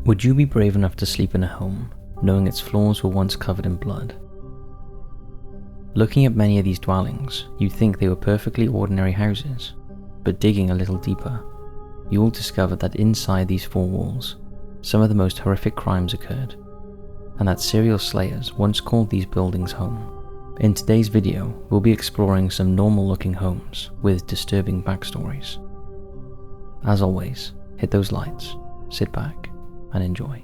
Would you be brave enough to sleep in a home, knowing its floors were once covered in blood? Looking at many of these dwellings, you'd think they were perfectly ordinary houses, but digging a little deeper, you will discover that inside these four walls, some of the most horrific crimes occurred, and that serial slayers once called these buildings home. In today's video, we'll be exploring some normal-looking homes with disturbing backstories. As always, hit those lights, sit back, and enjoy.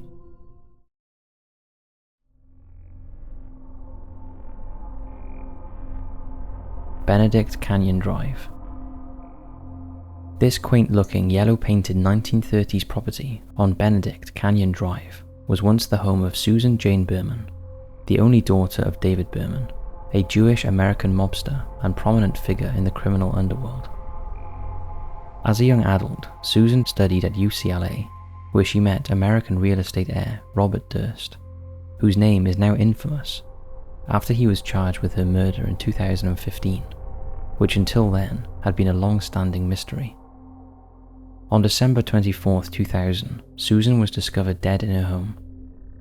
Benedict Canyon Drive. This quaint-looking yellow-painted 1930s property on Benedict Canyon Drive was once the home of Susan Jane Berman, the only daughter of David Berman, a Jewish-American mobster and prominent figure in the criminal underworld. As a young adult, Susan studied at UCLA, where she met American real estate heir Robert Durst, whose name is now infamous after he was charged with her murder in 2015, which until then had been a long-standing mystery. On December 24, 2000, Susan was discovered dead in her home.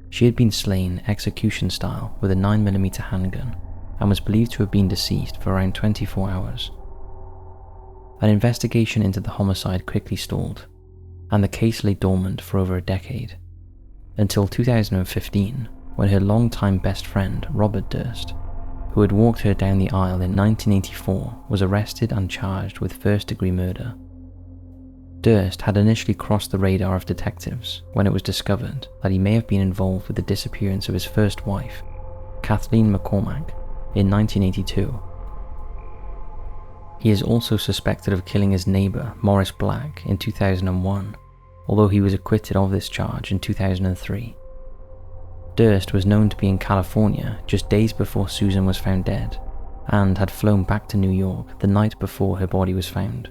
She had been slain execution style with a 9mm handgun and was believed to have been deceased for around 24 hours. An investigation into the homicide quickly stalled, and the case lay dormant for over a decade, until 2015, when her longtime best friend Robert Durst, who had walked her down the aisle in 1984, was arrested and charged with first-degree murder. Durst had initially crossed the radar of detectives when it was discovered that he may have been involved with the disappearance of his first wife, Kathleen McCormack, in 1982. He is also suspected of killing his neighbour, Morris Black, in 2001, although he was acquitted of this charge in 2003. Durst was known to be in California just days before Susan was found dead, and had flown back to New York the night before her body was found.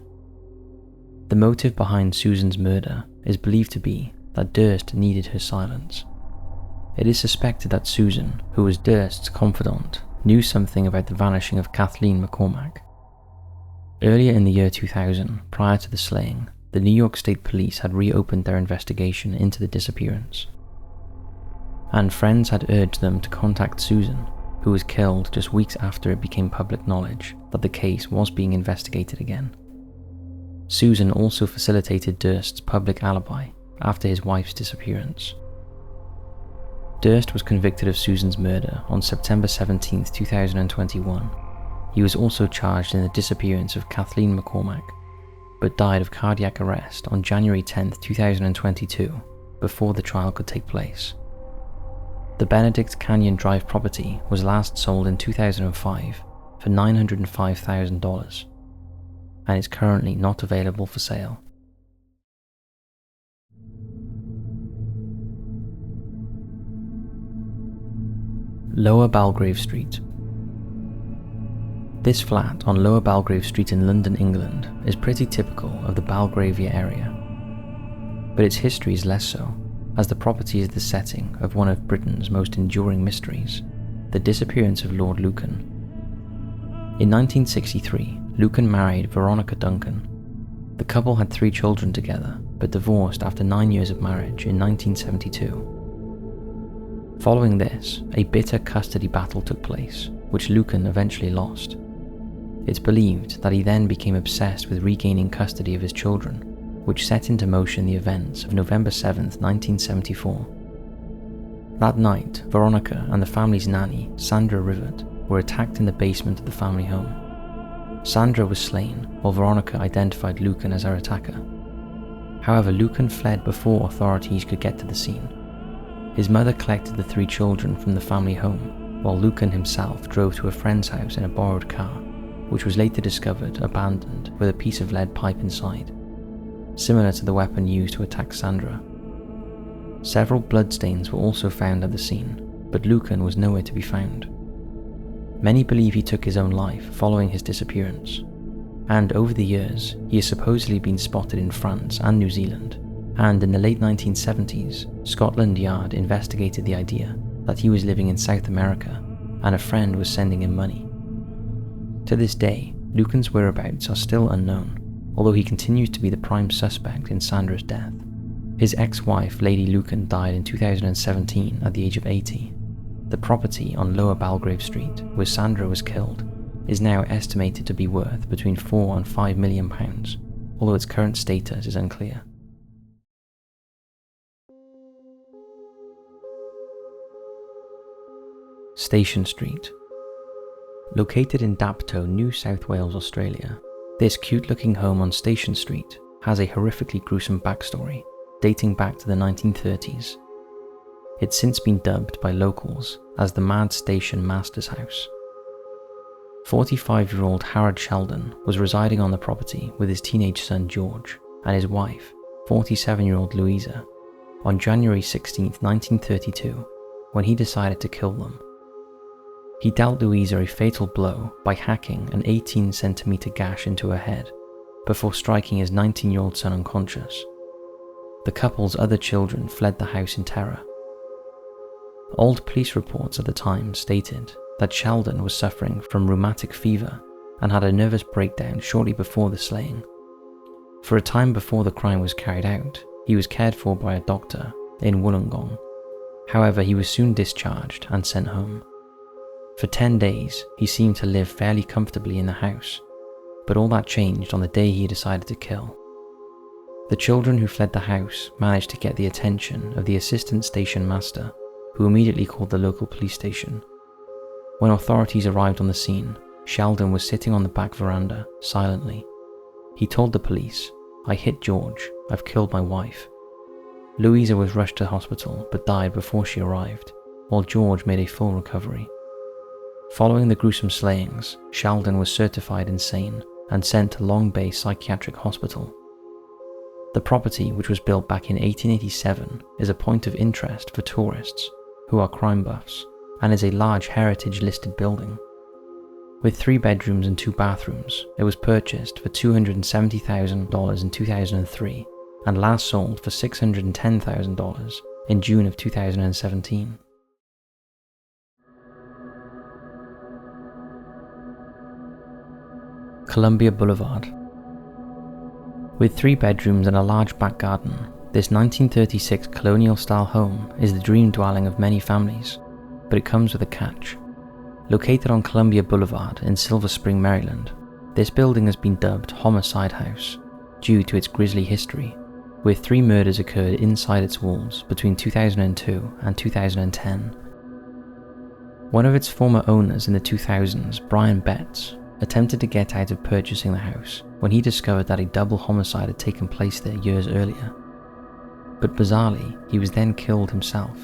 The motive behind Susan's murder is believed to be that Durst needed her silence. It is suspected that Susan, who was Durst's confidant, knew something about the vanishing of Kathleen McCormack. Earlier in the year 2000, prior to the slaying, the New York State Police had reopened their investigation into the disappearance, and friends had urged them to contact Susan, who was killed just weeks after it became public knowledge that the case was being investigated again. Susan also facilitated Durst's public alibi after his wife's disappearance. Durst was convicted of Susan's murder on September 17, 2021. He was also charged in the disappearance of Kathleen McCormack, but died of cardiac arrest on January 10, 2022, before the trial could take place. The Benedict Canyon Drive property was last sold in 2005 for $905,000, and is currently not available for sale. Lower Belgrave Street. This flat on Lower Belgrave Street in London, England is pretty typical of the Belgravia area, but its history is less so, as the property is the setting of one of Britain's most enduring mysteries, the disappearance of Lord Lucan. In 1963, Lucan married Veronica Duncan. The couple had 3 children together, but divorced after 9 years of marriage in 1972. Following this, a bitter custody battle took place, which Lucan eventually lost. It's believed that he then became obsessed with regaining custody of his children, which set into motion the events of November 7, 1974. That night, Veronica and the family's nanny, Sandra Rivett, were attacked in the basement of the family home. Sandra was slain, while Veronica identified Lucan as her attacker. However, Lucan fled before authorities could get to the scene. His mother collected the 3 children from the family home, while Lucan himself drove to a friend's house in a borrowed car, which was later discovered abandoned with a piece of lead pipe inside, similar to the weapon used to attack Sandra. Several bloodstains were also found at the scene, but Lucan was nowhere to be found. Many believe he took his own life following his disappearance, and over the years, he has supposedly been spotted in France and New Zealand, and in the late 1970s, Scotland Yard investigated the idea that he was living in South America and a friend was sending him money. To this day, Lucan's whereabouts are still unknown, although he continues to be the prime suspect in Sandra's death. His ex-wife, Lady Lucan, died in 2017 at the age of 80. The property on Lower Belgrave Street, where Sandra was killed, is now estimated to be worth between £4 and £5 million, although its current status is unclear. Station Street. Located in Dapto, New South Wales, Australia, this cute-looking home on Station Street has a horrifically gruesome backstory dating back to the 1930s. It's since been dubbed by locals as the Mad Station Master's House. 45-year-old Harold Sheldon was residing on the property with his teenage son George and his wife, 47-year-old Louisa, on January 16, 1932, when he decided to kill them. He dealt Louisa a fatal blow by hacking an 18-centimeter gash into her head before striking his 19-year-old son unconscious. The couple's other children fled the house in terror. Old police reports at the time stated that Sheldon was suffering from rheumatic fever and had a nervous breakdown shortly before the slaying. For a time before the crime was carried out, he was cared for by a doctor in Wollongong. However, he was soon discharged and sent home. For 10 days, he seemed to live fairly comfortably in the house, but all that changed on the day he decided to kill. The children who fled the house managed to get the attention of the assistant station master, who immediately called the local police station. When authorities arrived on the scene, Sheldon was sitting on the back veranda, silently. He told the police, "I hit George, I've killed my wife." Louisa was rushed to hospital but died before she arrived, while George made a full recovery. Following the gruesome slayings, Sheldon was certified insane and sent to Long Bay Psychiatric Hospital. The property, which was built back in 1887, is a point of interest for tourists who are crime buffs and is a large heritage-listed building. With 3 bedrooms and 2 bathrooms, it was purchased for $270,000 in 2003 and last sold for $610,000 in June of 2017. Columbia Boulevard. With 3 bedrooms and a large back garden, this 1936 colonial-style home is the dream dwelling of many families, but it comes with a catch. Located on Columbia Boulevard in Silver Spring, Maryland, this building has been dubbed Homicide House due to its grisly history, where 3 murders occurred inside its walls between 2002 and 2010. One of its former owners in the 2000s, Brian Betts, attempted to get out of purchasing the house when he discovered that a double homicide had taken place there years earlier. But bizarrely, he was then killed himself.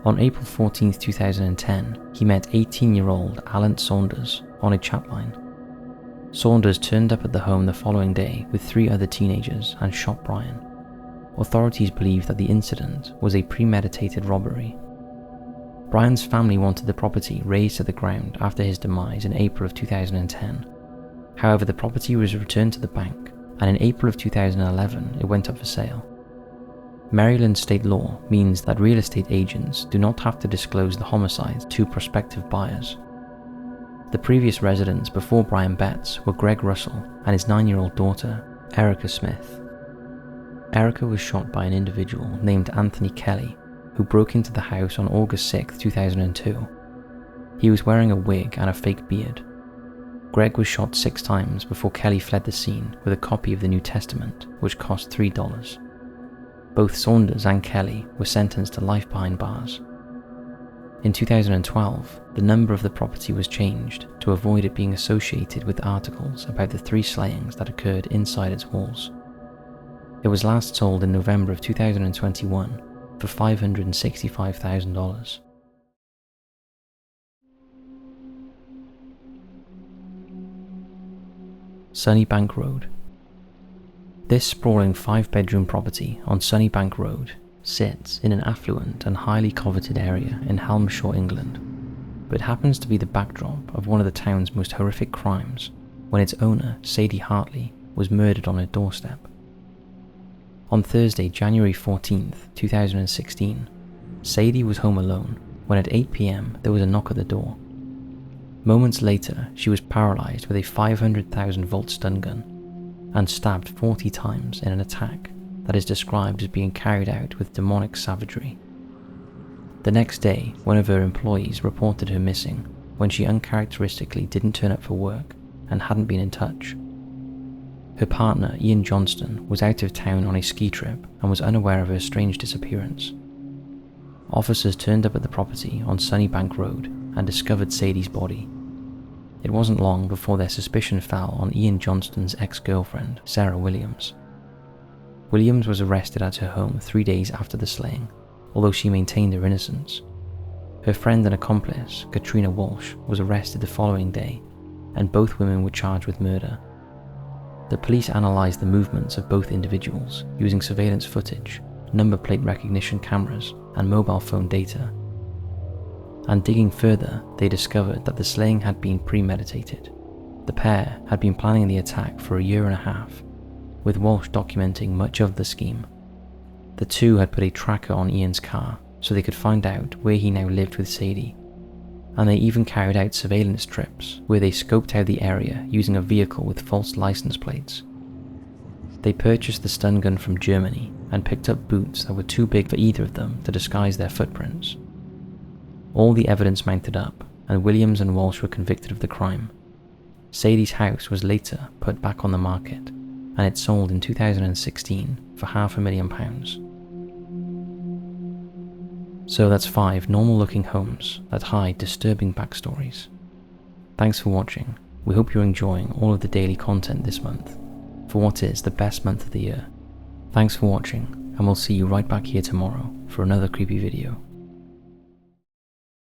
On April 14, 2010, he met 18-year-old Alan Saunders on a chat line. Saunders turned up at the home the following day with 3 other teenagers and shot Brian. Authorities believe that the incident was a premeditated robbery. Brian's family wanted the property razed to the ground after his demise in April of 2010. However, the property was returned to the bank, and in April of 2011 it went up for sale. Maryland state law means that real estate agents do not have to disclose the homicides to prospective buyers. The previous residents before Brian Betts were Greg Russell and his 9-year-old daughter, Erica Smith. Erica was shot by an individual named Anthony Kelly, who broke into the house on August 6, 2002. He was wearing a wig and a fake beard. Greg was shot 6 times before Kelly fled the scene with a copy of the New Testament, which cost $3. Both Saunders and Kelly were sentenced to life behind bars. In 2012, the number of the property was changed to avoid it being associated with articles about the 3 slayings that occurred inside its walls. It was last sold in November of 2021 for $565,000. Sunnybank Road. This sprawling 5-bedroom property on Sunnybank Road sits in an affluent and highly coveted area in Halmshire, England, but happens to be the backdrop of one of the town's most horrific crimes when its owner, Sadie Hartley, was murdered on her doorstep. On Thursday, January 14, 2016, Sadie was home alone when at 8 p.m. there was a knock at the door. Moments later, she was paralyzed with a 500,000 volt stun gun and stabbed 40 times in an attack that is described as being carried out with demonic savagery. The next day, one of her employees reported her missing when she uncharacteristically didn't turn up for work and hadn't been in touch. Her partner, Ian Johnston, was out of town on a ski trip and was unaware of her strange disappearance. Officers turned up at the property on Sunnybank Road and discovered Sadie's body. It wasn't long before their suspicion fell on Ian Johnston's ex-girlfriend, Sarah Williams. Williams was arrested at her home 3 days after the slaying, although she maintained her innocence. Her friend and accomplice, Katrina Walsh, was arrested the following day, and both women were charged with murder. The police analysed the movements of both individuals using surveillance footage, number plate recognition cameras, and mobile phone data. And digging further, they discovered that the slaying had been premeditated. The pair had been planning the attack for a year and a half, with Walsh documenting much of the scheme. The two had put a tracker on Ian's car so they could find out where he now lived with Sadie, and they even carried out surveillance trips where they scoped out the area using a vehicle with false license plates. They purchased the stun gun from Germany and picked up boots that were too big for either of them to disguise their footprints. All the evidence mounted up, and Williams and Walsh were convicted of the crime. Sadie's house was later put back on the market, and it sold in 2016 for £500,000. So that's 5 normal-looking homes that hide disturbing backstories. Thanks for watching. We hope you're enjoying all of the daily content this month, for what is the best month of the year. Thanks for watching, and we'll see you right back here tomorrow for another creepy video.